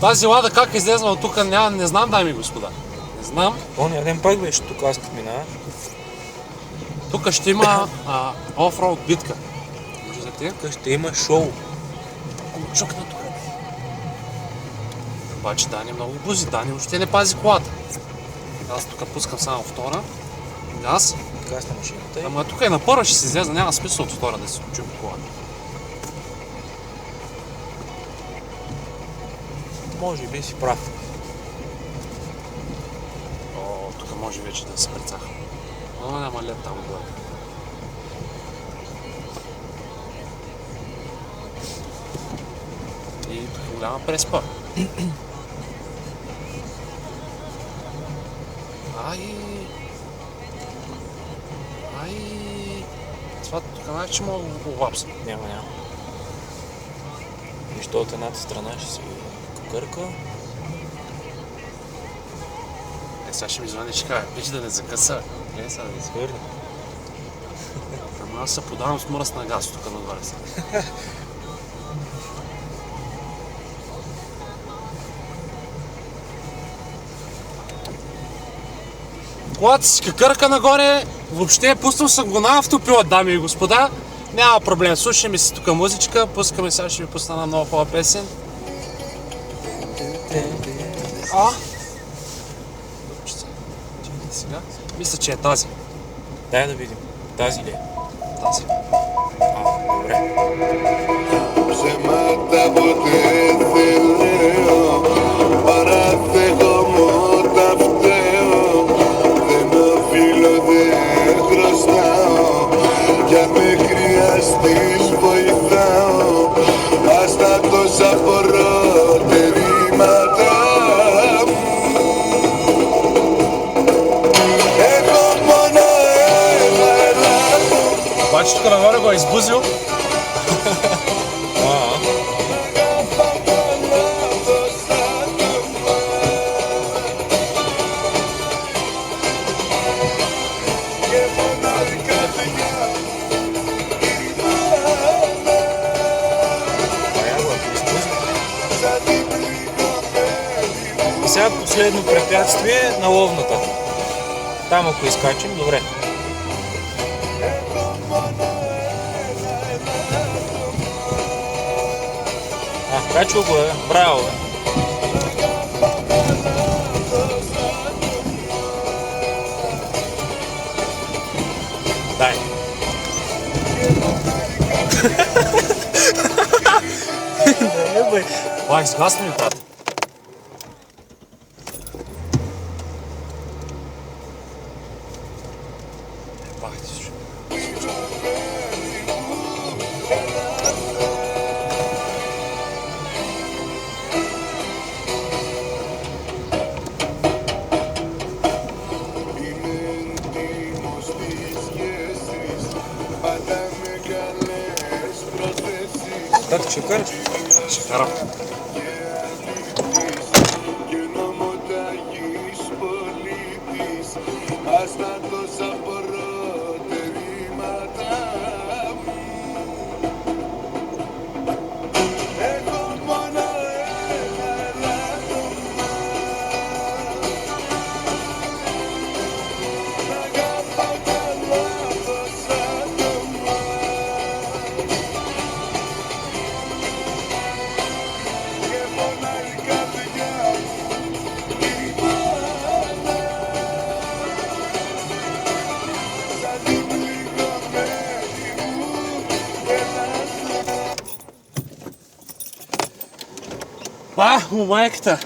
Тази лада как е излезла от тук, не знам, дами и господа. Не знам. Оня ден пак беше тук, аз като минава. Тук ще има офроуд битка. Виждате? Тук ще има шоу. Чукна тук. Обаче Дани много бузи. Дани въобще не пази колата. Аз тук пускам само втора. Газ. Газ на машината. Ама тук и на първа ще се излезе, няма смисъл от втора да се учим по колата. Може би си прав. О, тук може вече да се прецаха. О, няма лед там отгоре. И тук е голяма преспа. Ай! Това тук значи мога да го лапсам. Няма. Нищо от едната страна ще си кукърка. Сега ще ми звъни, ще кажа, виж да не закъса. Не, сега да не Свърни. Ама аз се подавам с мръсна газ тук нагоре сега. Колата си какърка нагоре, въобще пуснал съм го на автопилот, дами и господа. Няма проблем, слушаме си тук музичка, пускаме, сега ще ви пусна една много хубава песен. Сега? Мисля, че е тази. Дай да видим. Тази ли е? Тази. Добре. Ψέματα ποτέ δεν λέω, παραδέχομαι όταν φταίω. Δεν οφείλω, δεν χρωστάω, κι αν με χρειαστείς βοηθάω. Ας τα τόσα προτερήματα μου. Έχω μόνο ένα ελάχο. Обаче тук нагоре го е избузил. И сега последно препятствие на ловната. Там ако изкачим, добре. Качвал го е, браво бе. Дай. Не бе. Ай, сгасна ми, брат. Бах ти слушай. Тата ще караш? Ще карам. Майката!